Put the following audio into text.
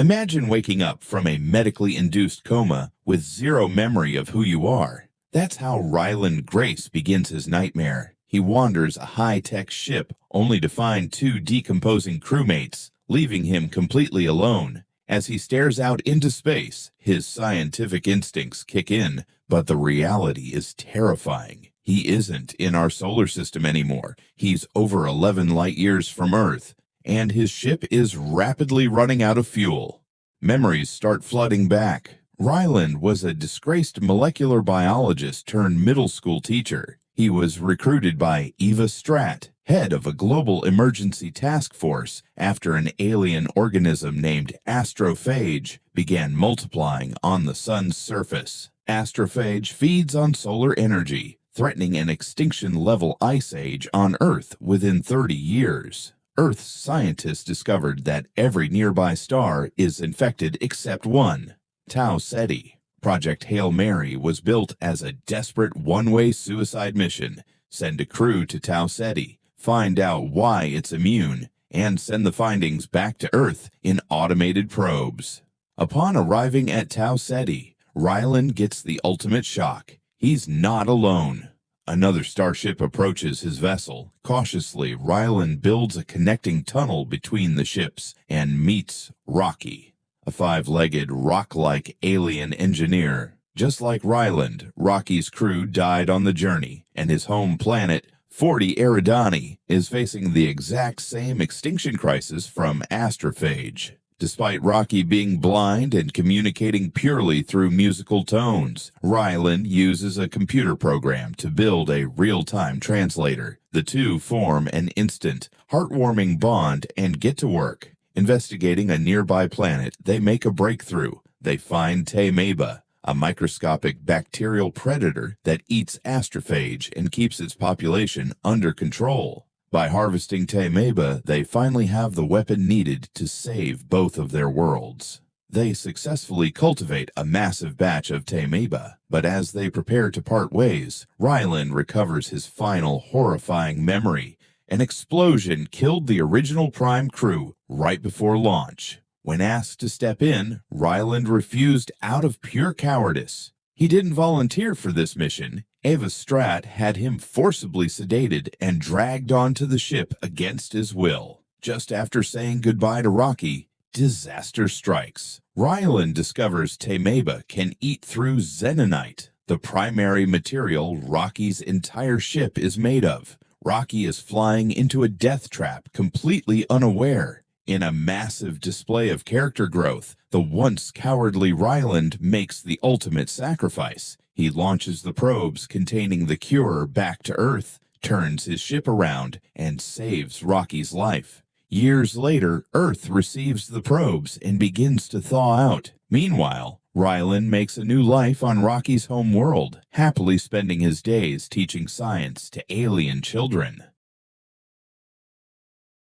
Imagine waking up from a medically induced coma with zero memory of who you are. That's how Ryland Grace begins his nightmare. He wanders a high-tech ship only to find two decomposing crewmates, leaving him completely alone. As he stares out into space, his scientific instincts kick in, but the reality is terrifying. He isn't in our solar system anymore. He's over 11 light years from Earth, and his ship is rapidly running out of fuel. Memories start flooding back. Ryland was a disgraced molecular biologist turned middle school teacher. He was recruited by Eva Stratt, head of a global emergency task force, after an alien organism named Astrophage began multiplying on the sun's surface. Astrophage feeds on solar energy, threatening an extinction-level ice age on Earth within 30 years. Earth's scientists discovered that every nearby star is infected except one, Tau Ceti. Project Hail Mary was built as a desperate one-way suicide mission. Send a crew to Tau Ceti, find out why it's immune, and send the findings back to Earth in automated probes. Upon arriving at Tau Ceti, Ryland gets the ultimate shock. He's not alone. Another starship approaches his vessel. Cautiously, Ryland builds a connecting tunnel between the ships and meets Rocky, a five-legged, rock-like alien engineer. Just like Ryland, Rocky's crew died on the journey, and his home planet, 40 Eridani, is facing the exact same extinction crisis from Astrophage. Despite Rocky being blind and communicating purely through musical tones, Ryland uses a computer program to build a real-time translator. The two form an instant, heartwarming bond and get to work. Investigating a nearby planet, they make a breakthrough. They find Taemeba, a microscopic bacterial predator that eats Astrophage and keeps its population under control. By harvesting Taemeba, they finally have the weapon needed to save both of their worlds. They successfully cultivate a massive batch of Taemeba, but as they prepare to part ways, Ryland recovers his final horrifying memory. An explosion killed the original Prime crew right before launch. When asked to step in, Ryland refused out of pure cowardice. He didn't volunteer for this mission. Eva Stratt had him forcibly sedated and dragged onto the ship against his will. Just after saying goodbye to Rocky, disaster strikes. Ryland discovers Taemeba can eat through xenonite, the primary material Rocky's entire ship is made of. Rocky is flying into a death trap completely unaware. In a massive display of character growth, the once cowardly Ryland makes the ultimate sacrifice. He launches the probes containing the cure back to Earth, turns his ship around, and saves Rocky's life. Years later, Earth receives the probes and begins to thaw out. Meanwhile, Ryland makes a new life on Rocky's home world, happily spending his days teaching science to alien children.